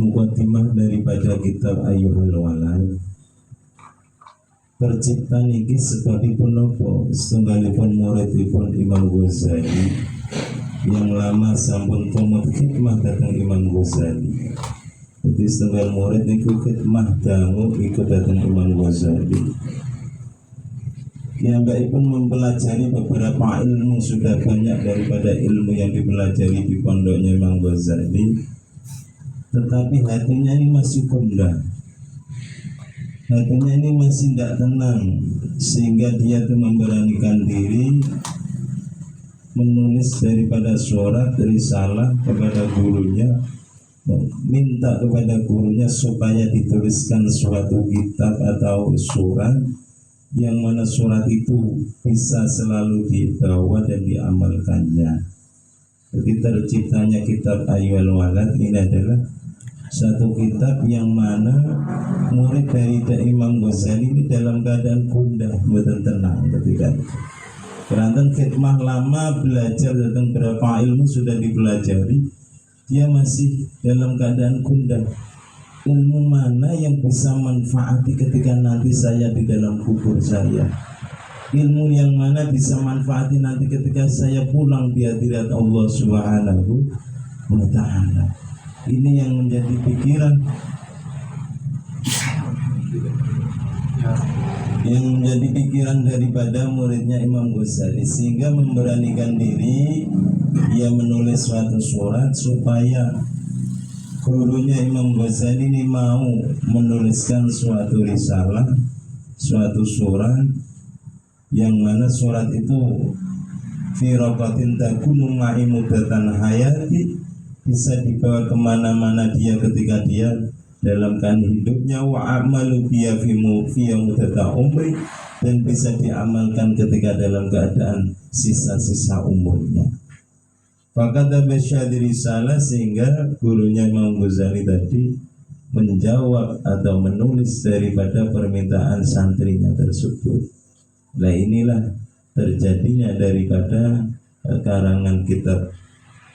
Mukaddimah daripada kitab Ayyuhal Walad. Tercipta niki sebabipun nopo setunggalipun muridipun Imam Ghazali yang lama sampun tumut khidmah datang Imam Ghazali. Jadi setunggal murid niku khidmah dangu ikut datang Imam Ghazali. Yang pun mempelajari beberapa ilmu, sudah banyak daripada ilmu yang dipelajari di pondoknya Imam Ghazali. Tetapi hatinya ini masih gundah, hatinya ini masih tidak tenang, sehingga dia tuh memberanikan diri menulis daripada surat risalah kepada gurunya, minta kepada gurunya supaya dituliskan suatu kitab atau surat yang mana surat itu bisa selalu dibawa dan diamalkannya. Jadi terciptanya kitab Ayyuhal Walad ini adalah satu kitab yang mana murid dari Imam Ghazali ini dalam keadaan gundah, betul tenang ketika kerantan khidmah lama, belajar tentang berapa ilmu sudah dipelajari, dia masih dalam keadaan gundah. Ilmu mana yang bisa manfaati ketika nanti saya di dalam kubur saya? Ilmu yang mana bisa manfaati nanti ketika saya pulang di hadirat Allah Subhanahu wa Ta'ala? Ini yang menjadi pikiran, yang menjadi pikiran daripada muridnya Imam Ghazali, sehingga memberanikan diri dia menulis suatu surat supaya gurunya Imam Ghazali ini mau menuliskan suatu risalah, suatu surat yang mana surat itu fi raqatin takunu ma'i mudatan hayati, bisa dibawa kemana-mana dia ketika dia dalam keadaan hidupnya, wa amalu biya fi mudata umri, dan bisa diamalkan ketika dalam keadaan sisa-sisa umurnya. Fakata basyadi risalah, sehingga gurunya Imam Ghazali tadi menjawab atau menulis daripada permintaan santrinya tersebut. Nah inilah terjadinya daripada karangan kitab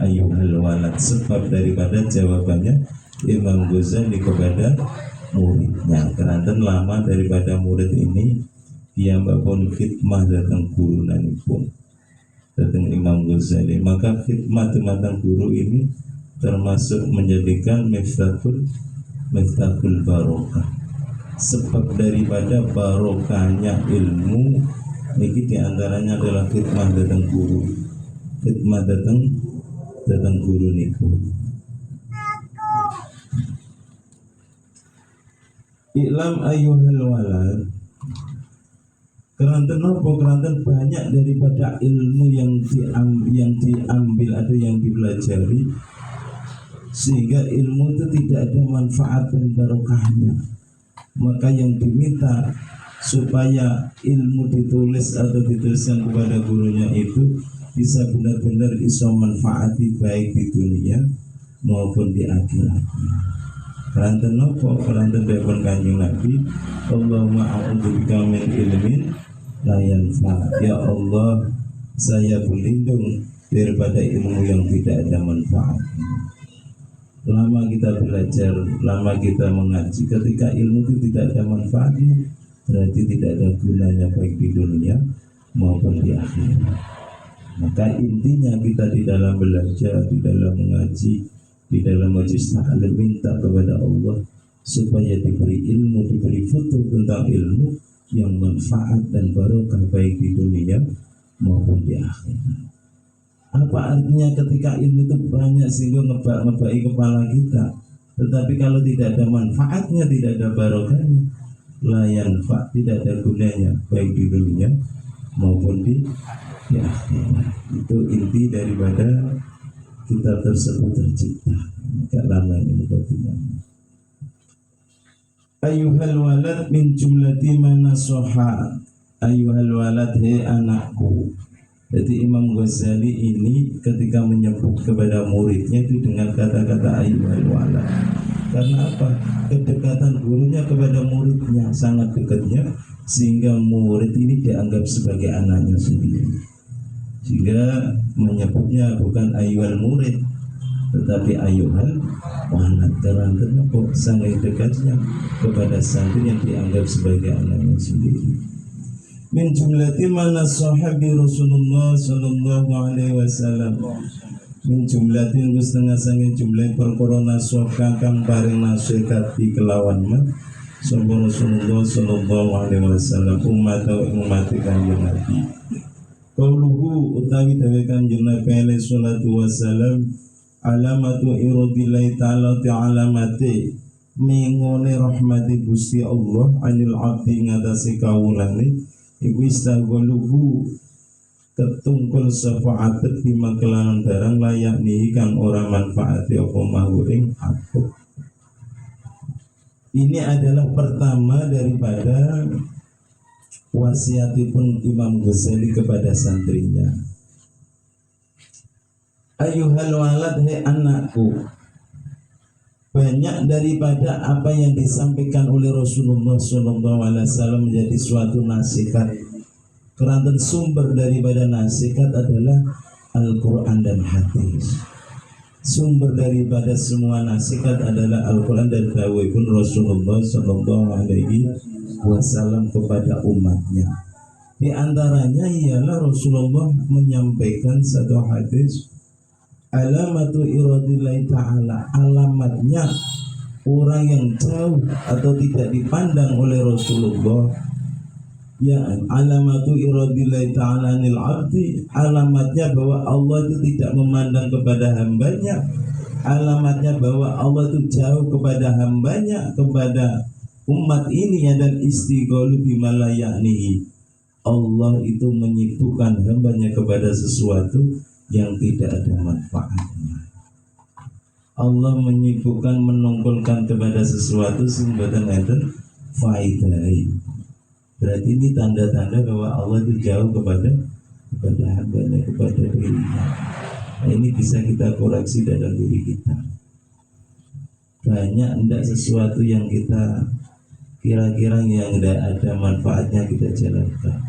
Ayyuhal Walad, sebab daripada jawabannya Imam Ghazali kepada muridnya. Karena lama daripada murid ini dia pun khidmah datang guru nanipun datang Imam Ghazali, maka khidmah datang guru ini termasuk menjadikan miftahul barokah, sebab daripada barokahnya ilmu ini diantaranya adalah khidmah datang guru, khidmah datang guru niku. Iklam Ayyuhal Walad, keranten apa? Keranten banyak daripada ilmu yang diambil atau yang dipelajari, sehingga ilmu itu tidak ada manfaat dan barokahnya. Maka yang diminta supaya ilmu ditulis atau dituliskan kepada gurunya itu bisa benar-benar iso manfaati baik di dunia maupun di akhirat. Keranten nopo, keranten dipun Kanjeng Nabi, Allahumma a'udzubika min ilmin la yanfa. Ya Allah, saya berlindung daripada ilmu yang tidak ada manfaatnya. Lama kita belajar, lama kita mengaji, ketika ilmu itu tidak ada manfaatnya, berarti tidak ada gunanya baik di dunia maupun di akhirat. Maka intinya kita di dalam belajar, di dalam mengaji, di dalam majlis ta'lim, minta kepada Allah supaya diberi ilmu, diberi foto tentang ilmu yang manfaat dan barokah baik di dunia maupun di akhirat. Apa artinya ketika ilmu itu banyak sehingga ngebaki kepala kita, tetapi kalau tidak ada manfaatnya, tidak ada barokahnya, la yanfa, tidak ada gunanya baik di dunia maupun di akhirat. Itu inti daripada kitab tersebut tercipta. Agak lama ini mukaddimahnya. Ayyuhal walad min jumlati manasoha. Ayyuhal walad, he anakku. Jadi Imam Ghazali ini ketika menyebut kepada muridnya itu dengan kata-kata ayyuhal walad. Karena apa? Kedekatan gurunya kepada muridnya sangat dekatnya, sehingga murid ini dianggap sebagai anaknya sendiri. Sehingga menyebutnya bukan ayyuhal murid, tetapi ayuhan walad, karena kenapa sangat dekatnya kepada santri yang dianggap sebagai anaknya sendiri. Min jumlati mana sahabi Rasulullah sallallahu alaihi wasallam, min jumlatin setengah sange jumlah perkara nasuha kang paring nasihat di kelawan mah sapa Rasulullah sallallahu alaihi wasallam umat kanjeng Nabi. Qauluhu utawi dawe kanjeng Nabi alaihi salatu wasallam, alamatu iradillahi ta'ala alamate mengone rahmati Gusti Allah anil abdi ngatasi kawulane iku istaghaluhu ketungkul syafaat di makelanan barang layak nih kang ora manfaati apa mahuring abd. Ini adalah pertama daripada wasiatipun Imam Ghazali kepada santrinya. Ayuhal walad, he anakku, banyak daripada apa yang disampaikan oleh Rasulullah SAW menjadi suatu nasihat. Kerana sumber daripada nasihat adalah Al-Quran dan hadis. Sumber daripada semua nasihat adalah Al-Quran dan dawuhipun Rasulullah SAW kepada umatnya. Di antaranya ialah Rasulullah menyampaikan satu hadis, alamatu iradillahi ta'ala, alamatnya orang yang jauh atau tidak dipandang oleh Rasulullah, ya alamatu iradillahi ta'ala anil abdi, alamatnya bahwa Allah itu tidak memandang kepada hambanya, alamatnya bahwa Allah itu jauh kepada hambanya, kepada umat ini, dan istighalu bima la ya'nihi, Allah itu menyibukkan hambanya kepada sesuatu yang tidak ada manfaatnya. Allah menyibukkan, menungkulkan kepada sesuatu sehingga enten faidai. Berarti ini tanda-tanda bahwa Allah itu jauh kepada hambanya, kepada dirinya. Nah, ini bisa kita koreksi dalam diri kita. Banyak hendak sesuatu yang kita kira-kira yang tidak ada manfaatnya kita jalankan.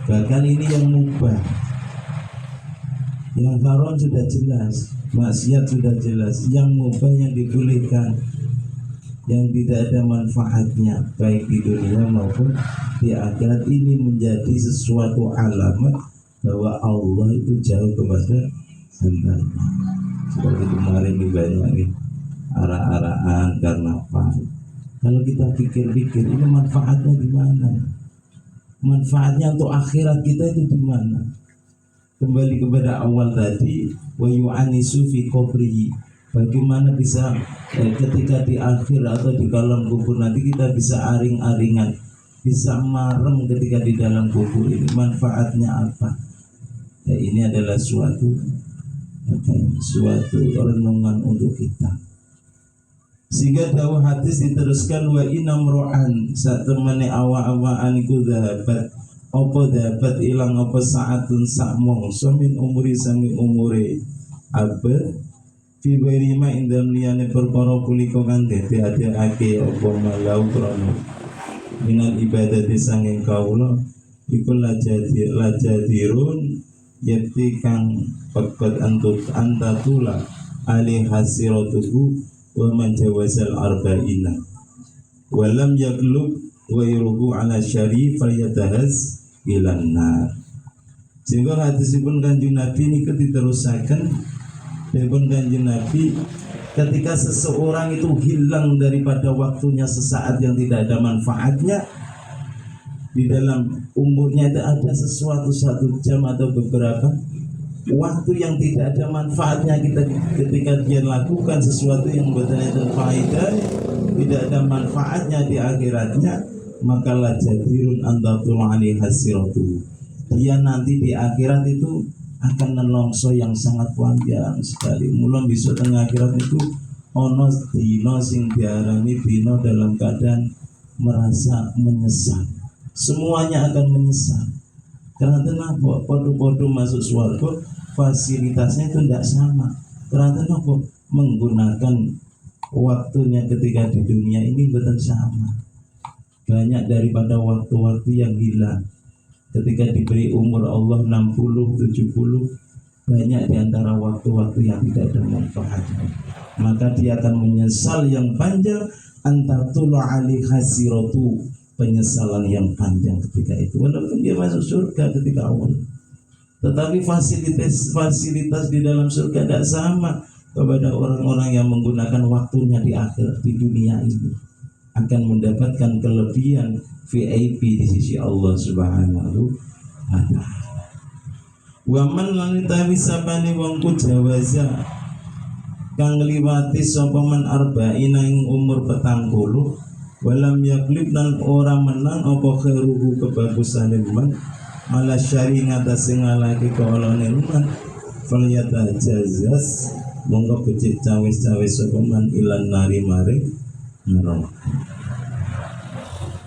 Bahkan ini yang mubah, yang haram sudah jelas, maksiat sudah jelas, yang mubah yang dibolehkan, yang tidak ada manfaatnya baik di dunia maupun di akhirat, ini menjadi sesuatu alamat bahwa Allah itu jauh kepada hamba. Seperti kemarin dibanyakin arah-arahan karena apa? Kalau kita pikir-pikir, ini manfaatnya di mana? Manfaatnya untuk akhirat kita itu di mana? Kembali kepada awal tadi, wa yu'anisu fi qabrihi. Bagaimana bisa ketika di akhir atau di dalam kubur nanti kita bisa aring-aringan, bisa marem ketika di dalam kubur ini. Manfaatnya apa? Ya, ini adalah suatu renungan untuk kita. Sehingga dawuh hadis diteruskan, wa inam ro'an saat temani awa-awaan iku dhahabat, opo dapat ilang opo saatun sak mongso min umuri sangi umure abad fi wirima indam liyane perkara kulika kang dadi-adekake opo malau krono minal ibadati sanging kawula iku lajadirun yakti kang pekat antatula ali hasiratuhu wa man jawazal arba'ina walam yaglub wa yuruhu ala syarif falyatahaz ilannar. Sehingga hadisipun Kanjeng Nabi ini diterusaken dipun Kanjeng Nabi, ketika seseorang itu hilang daripada waktunya sesaat yang tidak ada manfaatnya, di dalam umurnya itu ada sesuatu 1 jam atau beberapa waktu yang tidak ada manfaatnya, kita ketika dia lakukan sesuatu yang betul-betul faedah, tidak ada manfaatnya di akhiratnya, maka la jadirun antatul ali hasiratu, dia nanti di akhirat itu akan nelongso yang sangat panjang sekali. Mulai besok tengah akhirat itu ono dino sing diarani dino dalam keadaan merasa menyesal, semuanya akan menyesal. Karena kenapa? Podo-podo masuk surga, fasilitasnya itu tidak sama. Karena kenapa? Menggunakan waktunya ketika di dunia ini betul sama. Banyak daripada waktu-waktu yang hilang ketika diberi umur Allah 60, 70, banyak di antara waktu-waktu yang tidak ada manfaatnya, maka dia akan menyesal yang panjang, antatulu ali khasiratu, penyesalan yang panjang ketika itu, walaupun dia masuk surga ketika awal. Tetapi fasilitas di dalam surga tidak sama kepada orang-orang yang menggunakan waktunya di akhir, di dunia ini, akan mendapatkan kelebihan VIP di sisi Allah Subhanahu wa ta'ala. Wa man lan tawi sapane wong ku jawaza kang ngliwati sapa man arba'ina ing umur 40, walam yaklib lan ora menang apa khairuhu kebagusane man ala syari ngatasi ngalaki kaolone man falyata jazas monggo becik cawe-cawe sapa man ilan nari mari neraka.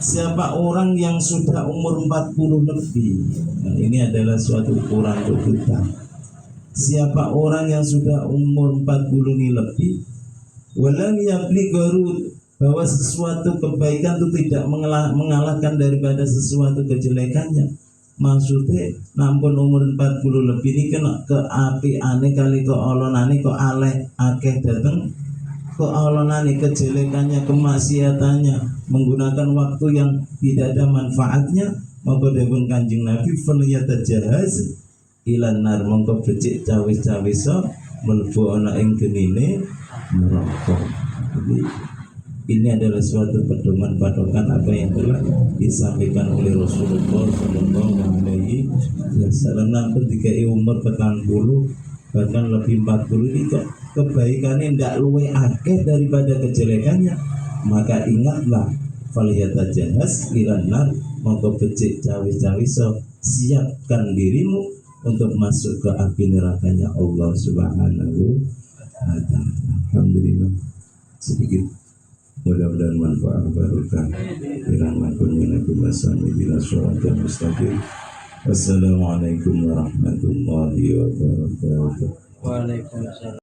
Siapa orang yang sudah umur 40 lebih, nah ini adalah suatu ukuran untuk kita. Siapa orang yang sudah umur 40 ini lebih, walam yabli garud, bahwa sesuatu kebaikan itu tidak mengalahkan daripada sesuatu kejelekannya. Maksudnya nampun umur 40 lebih ini kena ke api aneh kali ke olonane kok aleh akeh dateng ke olonane kejelekannya, kemaksiatannya, menggunakan waktu yang tidak ada manfaatnya, maka dipun Kanjeng Nabi falyatajahaz ilan nar, mongko becik cawe-cawe so mlebu ana ing genine neraka. Jadi ini adalah suatu pedoman patokan apa yang telah disampaikan oleh Rasulullah Shallallahu Alaihi Wasallam. Nampun dikai umur 40 bahkan lebih 40 ini kok kebaikannya tidak luwe akeh daripada kejelekannya, maka ingatlah falyatajahaz ilan nar, mongko becik cawe-cawe so siapkan dirimu untuk masuk ke api nerakanya Allah Subhanahu wa ta'ala. Alhamdulillah, sedikit mudah-mudahan manfaat barokah dirahmatkan Nabi Muhammad bila syaratul mustaqim. Wassalamualaikum warahmatullahi wabarakatuh. Waalaikumsalam.